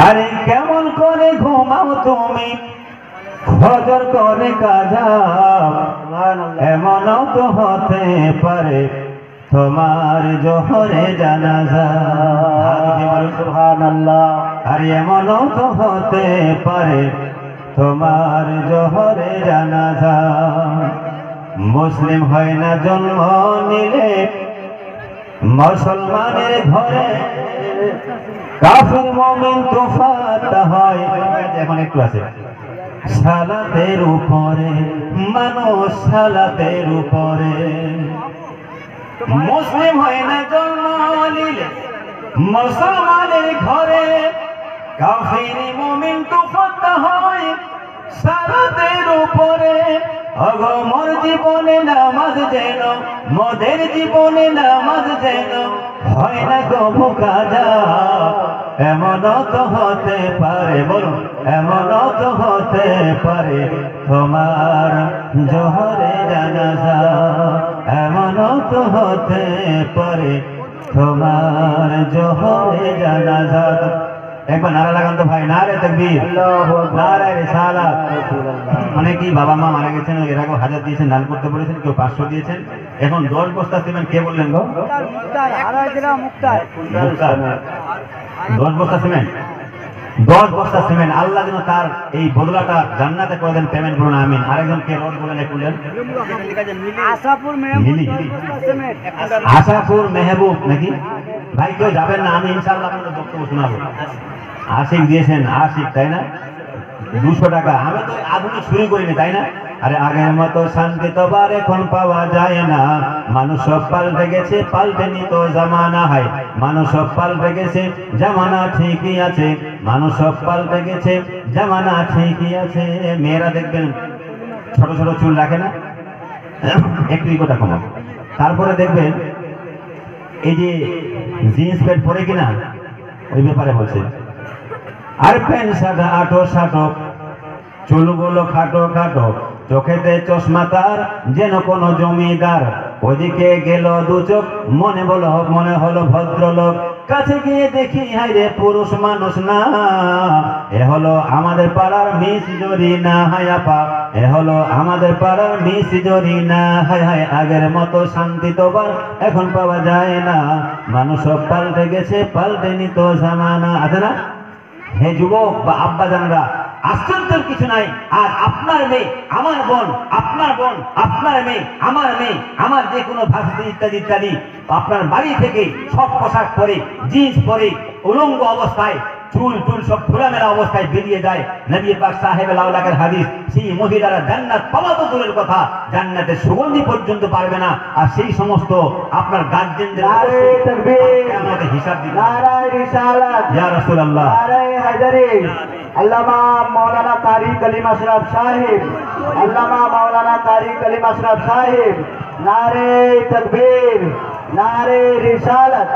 আরে কেমন করে ঘুমাও তুমি ফজর করে কাজা, এমনও তো হতে পারে তোমার জোহরে জানাজা। সুবহানাল্লাহ। আর এমনও তো হতে পারে তোমার জোহরে জানাজা। মুসলিম হয় না জন্ম নিলে মুসলমানের ঘরে, কাফির মুমিন তোফাত হয় এখন একটু আছে সালাতের উপরে, মানুষ সালাতের উপরে। মুসলিম হয় না জন্ম নিলে মুসলমানের ঘরে, কাফির মুমিন তোফাত হয় সালাতের উপরে। মোর জীবনে নামাজ যেন, মোদের জীবনে নামাজ যেন হয় না গো কাজা। এমনও তো হতে পারে, বলুন এমনও তো হতে পারে তোমার জোহরে জানাজা। এমনও তো হতে পারে তোমার জোহরে জানাজা। একবার নারা লাগান তো ভাই, নারে তাকবীর, নারে রিসালাত। অনেকেই বাবা মা মারা গেছেন, এর আগে 1000 দিয়েছেন, দান করতে বলেছেন, কেউ 500 দিয়েছেন। এখন 10 বস্তা সিমেন্ট কে বললেন গো? 10 বস্তা সিমেন্ট, 10 বস্তা সিমেন্ট। আল্লাহ যেন তার এই বদলাটা জান্নাতে করে দেন, পেমেন্ট করুন আমিন। আরেকজন কে রোড বলেন একটু আশাপুর মেহবুব নাকি ভাই, কেউ যাবেন না, আমি ইনশাআল্লাহ আপনাদের বক্তব্য শোনাবো। আশিক দিয়েছেন, আশিক তাই না, 200 টাকা। আমি তো আধুনিক শুরু করিনি তাই না। আরে আগের মতো শান্তি তো বার এখন পাওয়া যায় না, মানুষ সব পাল্টে গেছে, পাল্টেনি তো জামানা। হয় মানুষ সব পাল্টে গেছে, জামানা ঠিকই আছে, মানুষ সব পাল্টে গেছে, জামানা ঠিকই আছে। মেয়েরা দেখবেন ছোট ছোট চুল রাখে না, একটু কথা কম। তারপরে দেখবেন এই যে জিন্স প্যান্ট পরে কিনা, ওই ব্যাপারে বলছে। আর প্যান্ট সাদা আটো সাটো, চুলগুলো খাটো খাটো, চোখেতে চশমা তার যেন কোনো জমিদার। ওদিকে গেল 2 চোখ, মনে হলো ভদ্রলোক। কাছে গিয়ে দেখি হায়রে পুরুষ মানুষ না, এ হলো আমাদের পাড়ার মিস জরিনা। হায় আপা, এ হলো আমাদের পাড়ার মিস জরিনা। হায় হায়, আগের মতো শান্তি তো এখন পাওয়া যায় না, মানুষ সব পাল্টে গেছে, পাল্টেনি তো জামানা। আছে না? হে যুবক বা আব্বা জানরা, আশ্চর্যের কিছু নাই। আর আপনার মেয়ে আমার বোন, আপনার বোন আপনার মেয়ে আমার মেয়ে, আমার যে কোনো ভাষা ইত্যাদি ইত্যাদি, আপনার বাড়ি থেকে সব পোশাক পরে, জিন্স পরে, উলঙ্গ অবস্থায়, চুল সব খোলামেলা অবস্থায় বেরিয়ে যায়। নবী পাক সাহেবে লাউলাকের হাদিস, সেই মহিলারা জান্নাত পাওয়া তো দূরের কথা, জান্নাতের সুগন্ধি পর্যন্ত পারবে না। আর সেই সমস্ত আপনার গার্জেনদের আমাদের হিসাব দিন। নারায়ে রিসালাত, ইয়া রাসূলুল্লাহ, নারায়ে হায়দারি। আল্লামা মাওলানা কারি কলিম আশরাফ সাহেব, আল্লামা মাওলানা কারি কলিম আশরাফ সাহেব, নারে তাকবীর, নারে রিসালাত।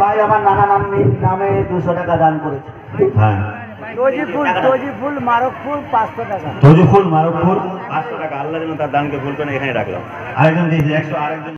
ভাই আমার নানা নামে 200 টাকা দান করেছে। হ্যাঁ, তজিফুল মারকপুর 500 টাকা, তজিফুল মারকপুর 500 টাকা। আল্লাহ যেন তার দানকে ভুল করে এখানে রাখলাম। আরেকজন দিয়েছে 100, আরেকজন